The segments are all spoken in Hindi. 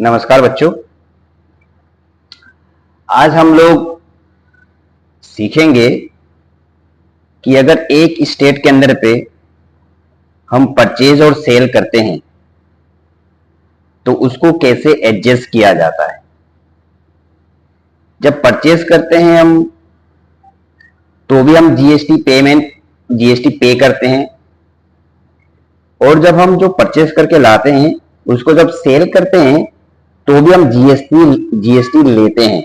नमस्कार बच्चों। आज हम लोग सीखेंगे कि अगर एक स्टेट के अंदर पे हम परचेज और सेल करते हैं तो उसको कैसे एडजस्ट किया जाता है। जब परचेज करते हैं हम तो भी हम जीएसटी पे करते हैं, और जब हम जो परचेज करके लाते हैं उसको जब सेल करते हैं तो भी हम जीएसटी लेते हैं।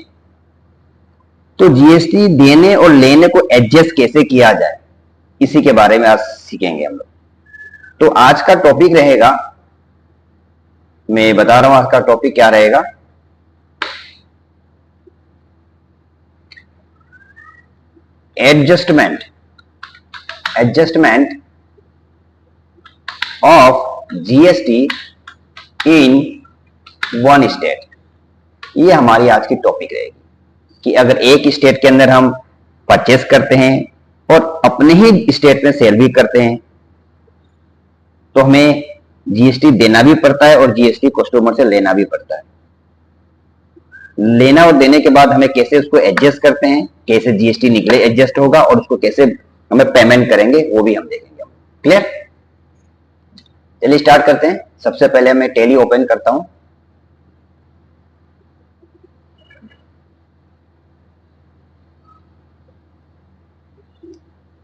तो जीएसटी देने और लेने को एडजस्ट कैसे किया जाए, इसी के बारे में आज सीखेंगे हम लोग। तो आज का टॉपिक रहेगा, मैं बता रहा हूं आज का टॉपिक क्या रहेगा। Adjustment of GST in one state. ये हमारी आज की टॉपिक रहेगी कि अगर एक स्टेट के अंदर हम परचेस करते हैं और अपने ही स्टेट में सेल भी करते हैं तो हमें जीएसटी देना भी पड़ता है और जीएसटी कस्टमर से लेना भी पड़ता है। लेना और देने के बाद हमें कैसे उसको एडजस्ट करते हैं, कैसे जीएसटी निकले एडजस्ट होगा और उसको कैसे हमें पेमेंट करेंगे वो भी हम देखेंगे। क्लियर? चलिए स्टार्ट करते हैं। सबसे पहले मैं टैली ओपन करता हूं।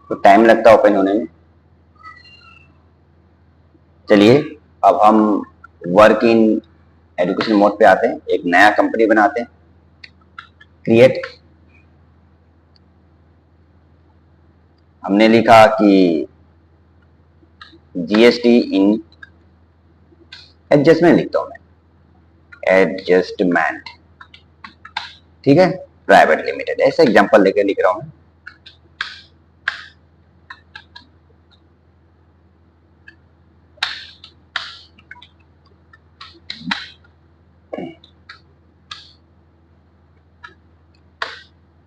तो टाइम लगता है ओपन होने में। चलिए अब हम वर्क इन एजुकेशन मोड पे आते हैं। एक नया कंपनी बनाते हैं, क्रिएट। हमने लिखा कि जीएसटी इन एडजस्टमेंट लिखता हूं मैं, एडजस्टमेंट, ठीक है, प्राइवेट लिमिटेड, ऐसा एग्जांपल लेके लिख रहा हूं मैं।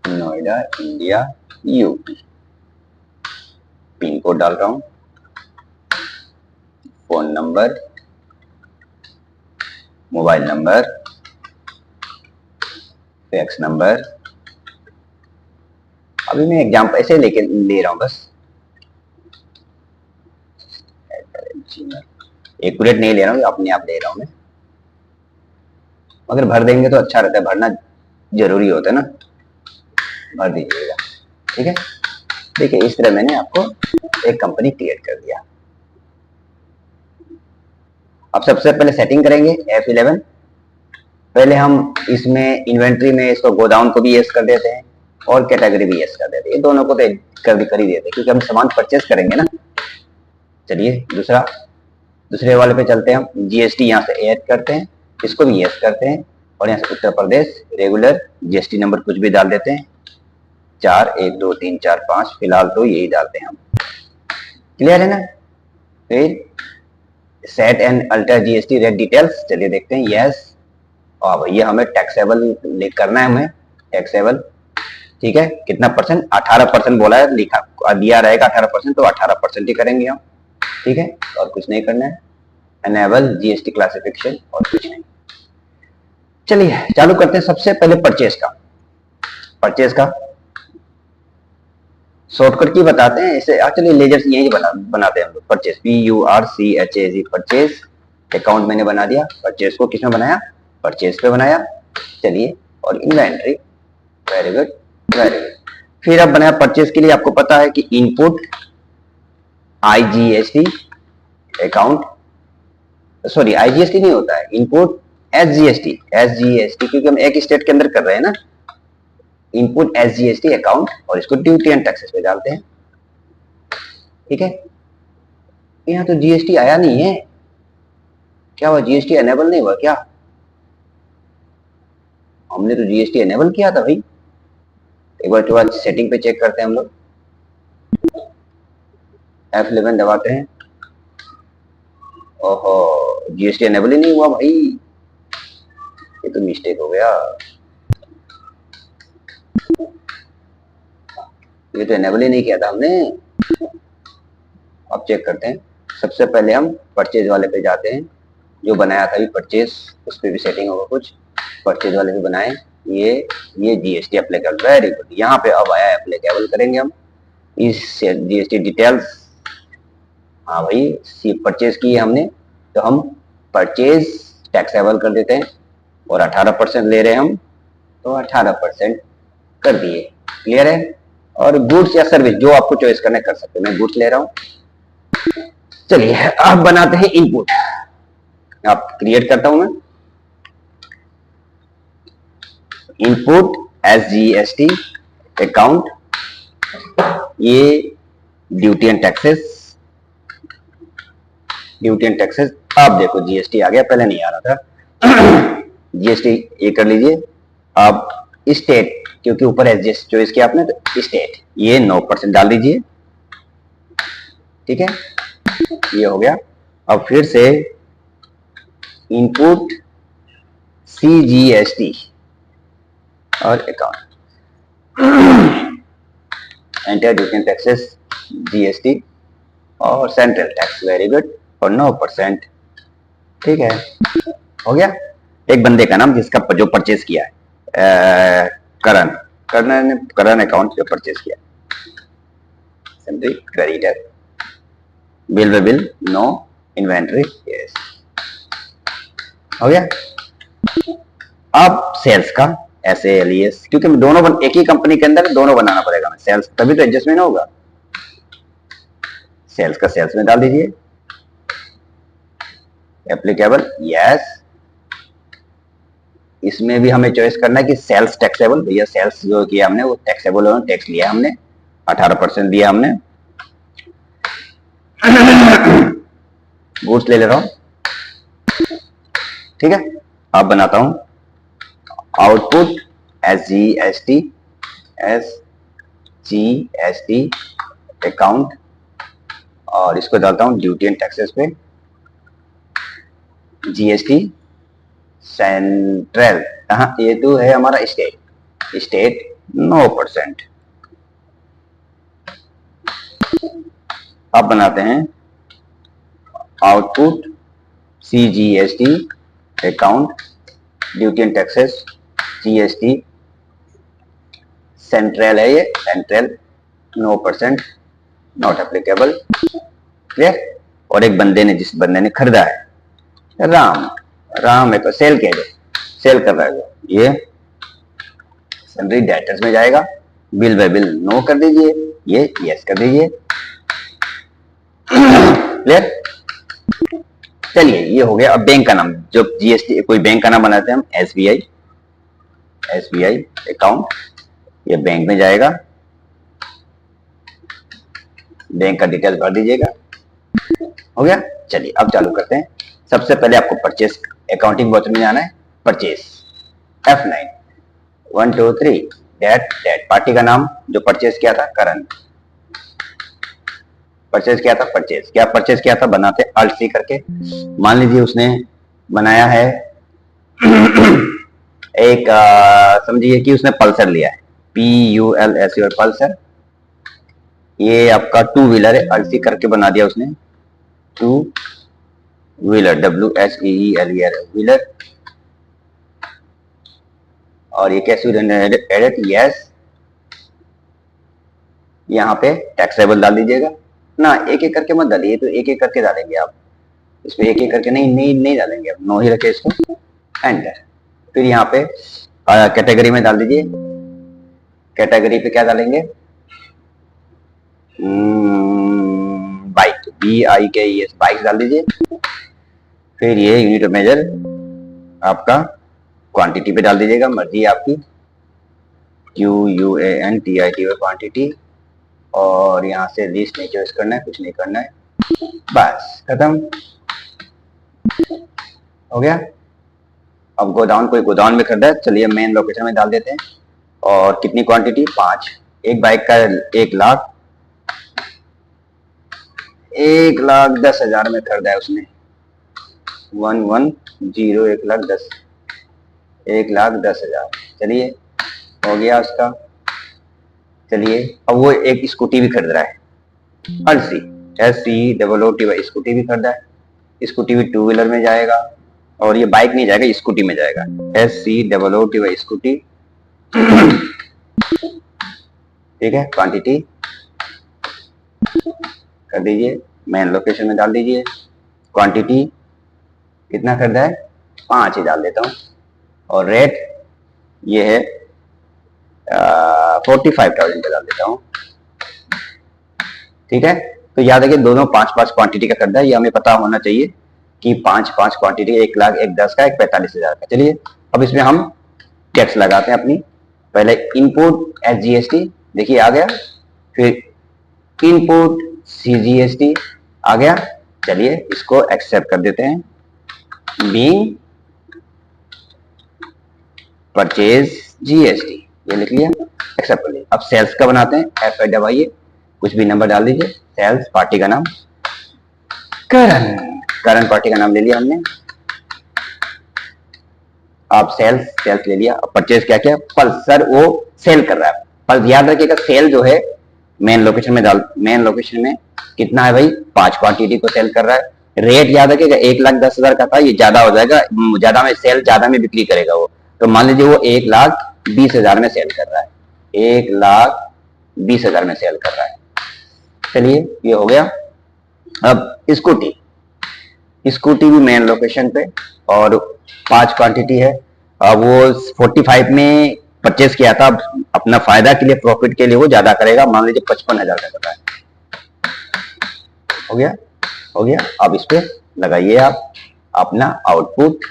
Noida, India, UP. Pin code डाल रहा हूं, phone number, mobile number, fax number. अभी मैं एग्जांपल ऐसे लेके ले रहा हूं बस, एक्यूरेट नहीं ले रहा हूं, अपने आप ले रहा हूं मैं। अगर भर देंगे तो अच्छा रहता है, भरना जरूरी होता है ना, भर दीजिएगा, ठीक है। देखिए इस तरह मैंने आपको एक कंपनी क्रिएट कर दिया। अब सबसे पहले सेटिंग करेंगे F11। पहले हम इसमें इन्वेंट्री में इसको गोदाउन को भी यस कर देते हैं और कैटेगरी भी यस कर देते हैं। ये दोनों को तो कर ही देते हैं क्योंकि हम सामान परचेस करेंगे ना। चलिए दूसरे वाले पे चलते हैं। हम जीएसटी यहाँ से ऐड करते हैं, इसको भी यस करते हैं और यहाँ से Uttar Pradesh regular GST number कुछ भी डाल देते हैं, 4 1 2 3 4 5, फिलहाल तो यही डालते हैं हम। क्लियर है ना? फिर set and alter GST rate details, चलिए देखते हैं। यस, और भैया हमें टैक्सेबल करना है, हमें टैक्सेबल, ठीक है। कितना परसेंट? 18% बोला है, लिखा दिया रहेगा 18%, तो 18% ही करेंगे हम, ठीक है, और कुछ नहीं करना है। एनेबल जीएसटी क्लासिफिकेशन और कुछ नहीं। चलिए चालू करते हैं। सबसे पहले परचेज का शॉर्टकट की बताते हैं इसे। चलिए लेजर से यही बनाते हैं हम लोग। Purchase, PURCHASE, purchase. अकाउंट मैंने बना दिया। परचेज को किसमें बनाया? परचेज पे बनाया। चलिए, और inventory, very good very good. फिर अब बनाया परचेज के लिए, आपको पता है कि input IGST account, sorry IGST नहीं होता है, इनपुट SGST, क्योंकि हम एक स्टेट के अंदर कर रहे हैं ना। इनपुट SGST अकाउंट और इसको ड्यूटी एंड टैक्सेस पे डालते हैं, ठीक है। यहाँ तो जीएसटी आया नहीं है, क्या हुआ? जीएसटी एनेबल नहीं हुआ क्या? हमने तो जीएसटी एनेबल किया था भाई। एक बार तो सेटिंग पे चेक करते हैं हम लोग। F11 दबाते हैं। ओहो, जीएसटी एनेबल ही नहीं हुआ भाई, ये तो मिस्टेक हो गया। ये तो एनेबल ही नहीं किया था हमने। अब चेक करते हैं। सबसे पहले हम परचेज वाले पे जाते हैं, जो बनाया था अभी परचेज, उस पर भी सेटिंग होगा कुछ, परचेज वाले भी बनाए। ये जीएसटी एप्लीकेबल, वेरी गुड। यहाँ पे अब आया एप्लीकेबल, करेंगे हम इस जीएसटी डिटेल्स। हाँ भाई, परचेज की है हमने, तो हम परचेज टैक्सेबल कर देते हैं और 18% ले रहे हैं हम, तो 18% कर दिए। क्लियर है? और गुड्स या सर्विस जो आपको चॉइस करना कर सकते हैं। मैं गुड्स ले रहा हूं। चलिए अब बनाते हैं इनपुट। आप क्रिएट करता हूं मैं इनपुट SGST अकाउंट, ये duty and taxes, duty and taxes. आप देखो जीएसटी आ गया, पहले नहीं आ रहा था। जीएसटी ये कर लीजिए। आप स्टेट, क्योंकि ऊपर एसजीएसटी चॉइस किया आपने, तो स्टेट ये 9% डाल दीजिए। ठीक है, ये हो गया। अब फिर से इनपुट CGST और account, enter duty and taxes, GST और सेंट्रल टैक्स, वेरी गुड, और 9%। ठीक है, हो गया। एक बंदे का नाम जिसका जो परचेज किया है, करण अकाउंट जो परचेज किया, simply creditor, bill way bill, no inventory, yes, हो गया। अब सेल्स का SALES, क्योंकि दोनों एक ही कंपनी के अंदर दोनों बनाना पड़ेगा हमें सेल्स, तभी तो एडजस्टमेंट होगा। सेल्स का सेल्स में डाल दीजिए, एप्लीकेबल, यस। इसमें भी हमें चॉइस करना है कि सेल्स टैक्सेबल, भैया सेल्स जो किया हमने वो टैक्सेबल है, टैक्स लिया हमने, 18% दिया हमने। गुड्स ले रहा हूं। ठीक है, अब बनाता हूं आउटपुट SGST अकाउंट, और इसको डालता हूं ड्यूटी एंड टैक्सेस पे, जीएसटी सेंट्रल, ये तो है हमारा स्टेट 9%। अब बनाते हैं output CGST account, duty and taxes, GST central है, ये सेंट्रल 9%, नॉट एप्लीकेबल। क्लियर? और एक बंदे ने, जिस बंदे ने खरीदा है, राम है, तो सेल कह दे, सेल कर रहा है ये, सन्ड्री डेटर्स में जाएगा, बिल बाय बिल नो कर दीजिए, ये यस कर दीजिए। क्लियर? चलिए, ये हो गया। अब बैंक का नाम, जो जीएसटी कोई बैंक का नाम बनाते हैं हम, SBI अकाउंट, ये बैंक में जाएगा, बैंक का डिटेल भर दीजिएगा। हो गया। चलिए अब चालू करते हैं। सबसे पहले आपको परचेस अकाउंटिंग वाउचर में जाना है, परचेस F9 1 2 3 डेट पार्टी का नाम जो परचेस किया था, करण परचेस किया था, परचेस किया था, बनाते अल्ट सी करके। मान लीजिए उसने बनाया है एक समझिए कि उसने पल्सर लिया है, PULSER पल्सर, ये आपका 2 व्हीलर है, अल्ट सी करके बना दिया उसने, 2 व्हीलर, WHEELER व्हीलर। और ये कैसे एडिट, यस। यहाँ पे टैक्सेबल डाल दीजिएगा ना, एक एक करके मत डालिए, तो एक एक करके डालेंगे आप, इसमें एक एक करके नहीं डालेंगे आप, नो ही रखे इसको, एंटर। फिर यहाँ पे कैटेगरी में डाल दीजिए, कैटेगरी पे क्या डालेंगे, बाइक, BIKES बाइक डाल दीजिए। फिर ये यूनिट ऑफ मेजर आपका क्वांटिटी पे डाल दीजिएगा, मर्जी है आपकी, QUANTITY क्वांटिटी, और यहाँ से लिस्ट नहीं चॉइस करना है, कुछ नहीं करना है, बस खत्म हो गया। अब गोदाम, कोई गोदाम में खरीदा है, चलिए मेन लोकेशन में डाल देते हैं। और कितनी क्वांटिटी, 5, एक बाइक का 1,10,000 में खरीदा है उसने, 110, 1,10,000। चलिए हो गया उसका। चलिए अब वो एक स्कूटी भी खरीद रहा है, SCOOT स्कूटी भी खरीदा है, स्कूटी भी टू व्हीलर में जाएगा, और ये बाइक नहीं जाएगा, स्कूटी में जाएगा। SCOOT scooty. ठीक है, क्वांटिटी कर दीजिए, मेन लोकेशन में डाल दीजिए। क्वांटिटी कितना खरीदा है, 5 ही डाल देता हूँ, और रेट ये है 45,000 का डाल देता हूँ। ठीक है, तो याद है कि दोनों 5-5 क्वांटिटी का खरीदा है, ये हमें पता होना चाहिए कि 5-5 क्वांटिटी, 1 लाख, 1 10 का, 1 45,000 का। चलिए अब इसमें हम टैक्स लगाते हैं अपनी। पहले इनपुट SGST देखिए आ गया, फिर इनपुट CGST आ गया। चलिए इसको एक्सेप्ट कर देते हैं। बीइंग परचेज GST ये लिख लिया, एक्सेप्ट कर लिया। अब सेल्स का बनाते हैं, FI दबाइए, कुछ भी नंबर डाल दीजिए। सेल्स, पार्टी का नाम करण पार्टी का नाम ले लिया हमने। आप सेल्स ले लिया। अब परचेज क्या किया, पल्सर वो सेल कर रहा है। पर याद रखिएगा सेल जो है मेन लोकेशन में कितना है भाई, 5 क्वांटिटी को सेल कर रहा है। रेट याद रखिएगा 1,10,000 का था, ये ज्यादा हो जाएगा, ज्यादा में सेल, ज्यादा में बिक्री करेगा वो। तो मान लीजिए वो 1,20,000 में सेल कर रहा है, 1,20,000 में सेल कर रहा है। चलिए ये हो गया। अब स्कूटी भी मेन लोकेशन पे, और 5 क्वांटिटी है। अब वो 45 में परचेज किया था, अपना फायदा के लिए, प्रॉफिट के लिए वो ज्यादा करेगा, मान लीजिए 55,000 का कर रहा है। हो गया। अब इस पे लगाइए आप अपना आउटपुट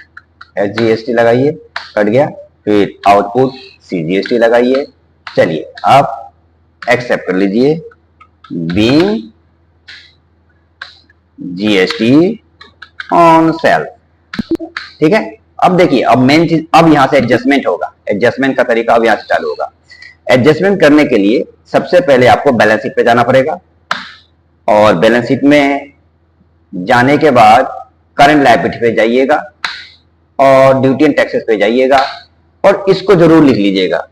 SGST लगाइए, कट गया। फिर आउटपुट CGST लगाइए। चलिए आप एक्सेप्ट कर लीजिए। Being GST on sale. ठीक है, अब देखिए, अब मेन चीज, अब यहां से एडजस्टमेंट होगा। एडजस्टमेंट का तरीका अब यहां से चालू होगा। एडजस्टमेंट करने के लिए सबसे पहले आपको बैलेंस शीट पे जाना पड़ेगा, और बैलेंस शीट में जाने के बाद करंट लायबिलिटी पे जाइएगा, और ड्यूटी एंड टैक्सेस पे जाइएगा, और इसको जरूर लिख लीजिएगा।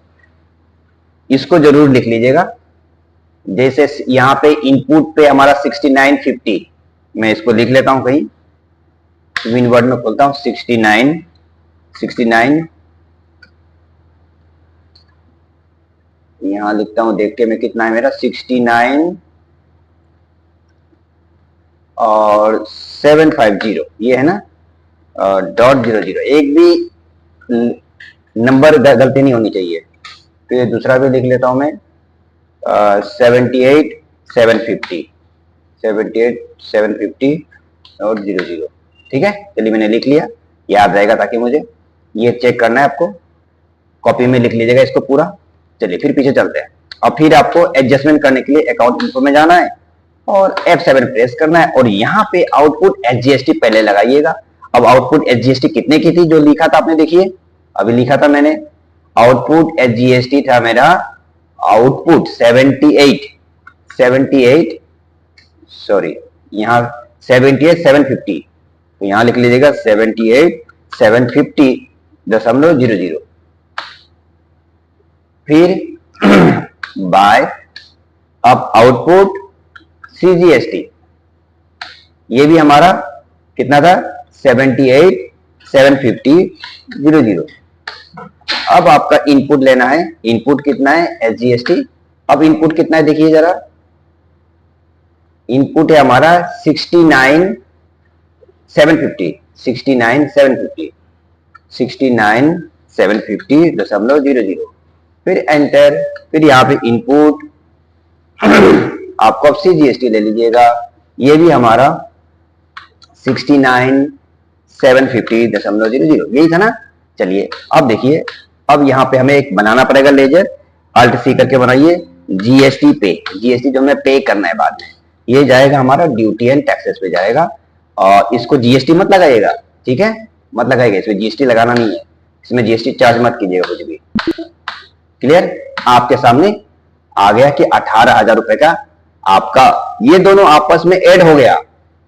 जैसे यहां पे इनपुट पे हमारा 6950, मैं इसको लिख लेता हूं कहीं, विन वर्ड में खोलता हूं, 69 यहां लिखता हूं, देख के मैं कितना है मेरा, 69 और 750 ये है ना, .00, एक भी नंबर गलती नहीं होनी चाहिए। फिर दूसरा भी लिख लेता हूं मैं, 78 750 और 00। ठीक है, चलिए मैंने लिख लिया, याद रहेगा ताकि मुझे ये चेक करना है आपको, कॉपी में लिख लीजिएगा इसको पूरा। चलिए फिर पीछे चलते हैं। अब फिर आपको एडजस्टमेंट करने के लिए अकाउंट इन्फो में जाना है, और F7 प्रेस करना है, और यहाँ पे आउटपुट SGST पहले लगाइएगा। अब आउटपुट SGST कितने की थी जो लिखा था आपने, देखिए अभी लिखा था मैंने, आउटपुट SGST था मेरा, आउटपुट 78 सॉरी, यहाँ 78,750, तो यहाँ लिख लीजिएगा 78,750.00। फिर बाय, अब आउटपुट CGST ये भी हमारा कितना था, 78,750.00। अब आपका इनपुट लेना है, इनपुट कितना है SGST। अब इनपुट कितना है देखिए जरा, इनपुट है हमारा 69,750.00। फिर एंटर, फिर यहाँ पे इनपुट आपको अब CGST ले लीजिएगा, ये भी हमारा 69,750.00 यही था ना। चलिए अब देखिए, अब यहाँ पे हमें एक बनाना पड़ेगा लेजर, Alt C करके बनाइए, GST पे, GST जो हमें पे करना है बाद में, ये जाएगा हमारा ड्यूटी एंड टैक्सेस पे जाएगा, और इसको GST मत लगाइएगा, ठीक है, मत लगाइएगा, इसमें GST लगाना नहीं है, इसमें GST चार्ज मत कीजिएगा कुछ भी। क्लियर, आपके सामने आ गया कि 18,000 रुपए का आपका, ये दोनों आपस में ऐड हो गया,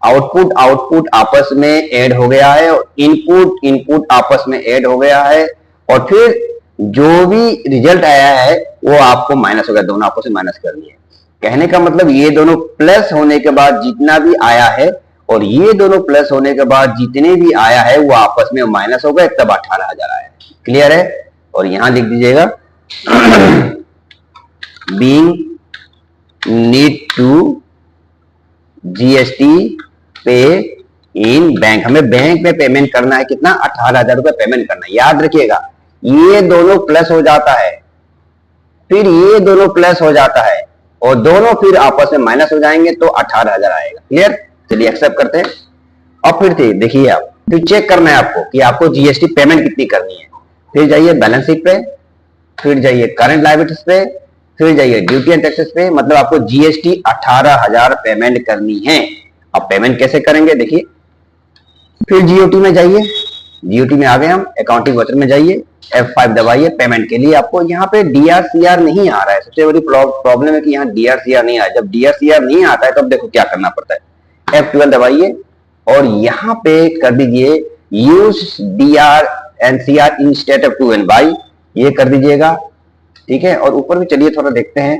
आउटपुट आपस में ऐड हो गया है, और इनपुट आपस में ऐड हो गया है, और फिर जो भी रिजल्ट आया है वो आपको माइनस हो गया, दोनों आपस में माइनस कर लिए। कहने का मतलब ये दोनों प्लस होने के बाद जितना भी आया है और ये दोनों प्लस होने के बाद जितने भी आया है वो आपस में माइनस हो गए, तब 18,000 आया। क्लियर है? और यहां लिख दीजिएगा बीइंग नीड टू जीएसटी पे इन बैंक, हमें बैंक में पेमेंट करना है कितना, 18,000 रुपए पेमेंट करना है। याद रखिएगा ये दोनों प्लस हो जाता है, फिर ये दोनों प्लस हो जाता है और दोनों फिर आपस में माइनस हो जाएंगे तो 18,000 आएगा। क्लियर? चलिए एक्सेप्ट करते हैं। अब फिर देखिए आप फिर चेक करना है आपको कि आपको जीएसटी पेमेंट कितनी करनी है। फिर जाइए बैलेंस शीट पे, फिर जाइए करंट लायबिलिटीज पे, फिर जाइए ड्यूटी एंड टैक्सेस पे, मतलब आपको जीएसटी 18,000 पेमेंट करनी है। अब पेमेंट कैसे करेंगे देखिए, फिर जीओटी में जाइए, जीओटी में आ गए हम, अकाउंटिंग वाउचर में जाइए, F5 दबाइए पेमेंट के लिए। आपको यहाँ पे डीआरसीआर नहीं आ रहा है, सबसे बड़ी प्रॉब्लम है कि यहाँ डीआरसीआर नहीं आया। जब डीआरसीआर नहीं आता है तब देखो क्या करना पड़ता है, F12 दबाइए और यहाँ पे कर दीजिए use DR NCR instead of to and by, ये कर दीजिएगा। ठीक है? और ऊपर भी चलिए थोड़ा देखते हैं,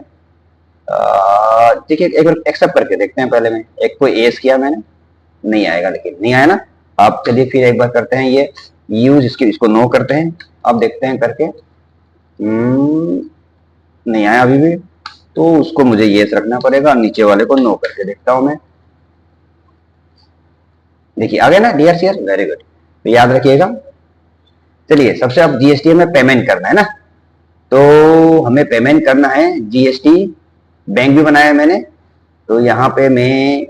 ठीक है एक बार एक्सेप्ट करके देखते हैं। पहले में एक कोई एस किया मैंने, नहीं आएगा, लेकिन नहीं आया ना। आप चलिए फिर एक बार करते हैं ये यूज, इसको नो करते हैं। अब देखते हैं करके, नहीं आया अभी भी, तो उसको मुझे ये रखना पड़ेगा, नीचे वाले को नो करके देखता हूं मैं। देखिए आ गया ना डीआरसीआर, वेरी गुड। तो याद रखिएगा। चलिए सबसे अब जीएसटी में पेमेंट करना है ना, तो हमें पेमेंट करना है जीएसटी। बैंक भी बनाया है मैंने, तो यहाँ पे मैं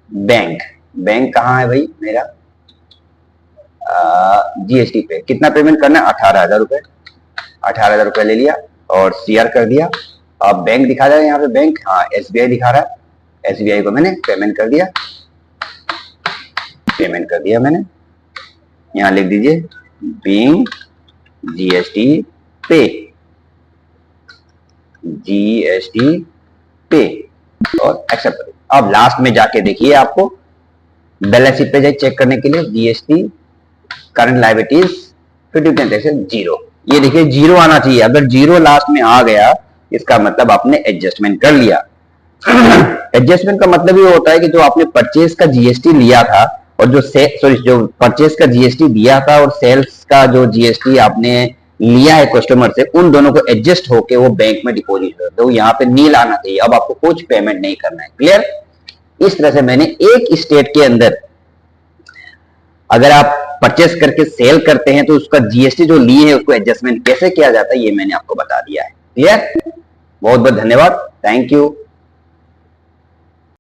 बैंक कहाँ है भाई मेरा, जीएसटी पे कितना पेमेंट करना है, 18,000 रुपए। 18,000 रुपए ले लिया और सीआर कर दिया। अब बैंक दिखा रहा है यहाँ पे, बैंक, हाँ एसबीआई दिखा रहा है, एसबीआई को मैंने पेमेंट कर दिया, मैंने। यहाँ लिख दीजिए बीइंग जीएसटी पे और एक्सेप्ट करिए। अब लास्ट में जाके देखिए, आपको बैलेंस शीट पे जाए चेक करने के लिए, जीएसटी करंट लायबिलिटीज, फिर ड्यूटी एंड टैक्सेस 0, ये देखिए 0 आना चाहिए। अगर 0 लास्ट में आ गया इसका मतलब आपने एडजस्टमेंट कर लिया। एडजस्टमेंट का मतलब ये होता है कि जो आपने परचेज का जीएसटी लिया था और जो परचेज का जीएसटी दिया था और सेल्स का जो जीएसटी आपने लिया है कस्टमर से, उन दोनों को एडजस्ट होके वो बैंक में डिपॉजिट कर दो। यहाँ पे नील आना चाहिए, अब आपको कुछ पेमेंट नहीं करना है। क्लियर? इस तरह से मैंने एक स्टेट के अंदर अगर आप परचेस करके सेल करते हैं तो उसका जीएसटी जो लिए है उसको एडजस्टमेंट कैसे किया जाता है ये मैंने आपको बता दिया है। क्लियर? बहुत बहुत धन्यवाद, थैंक यू।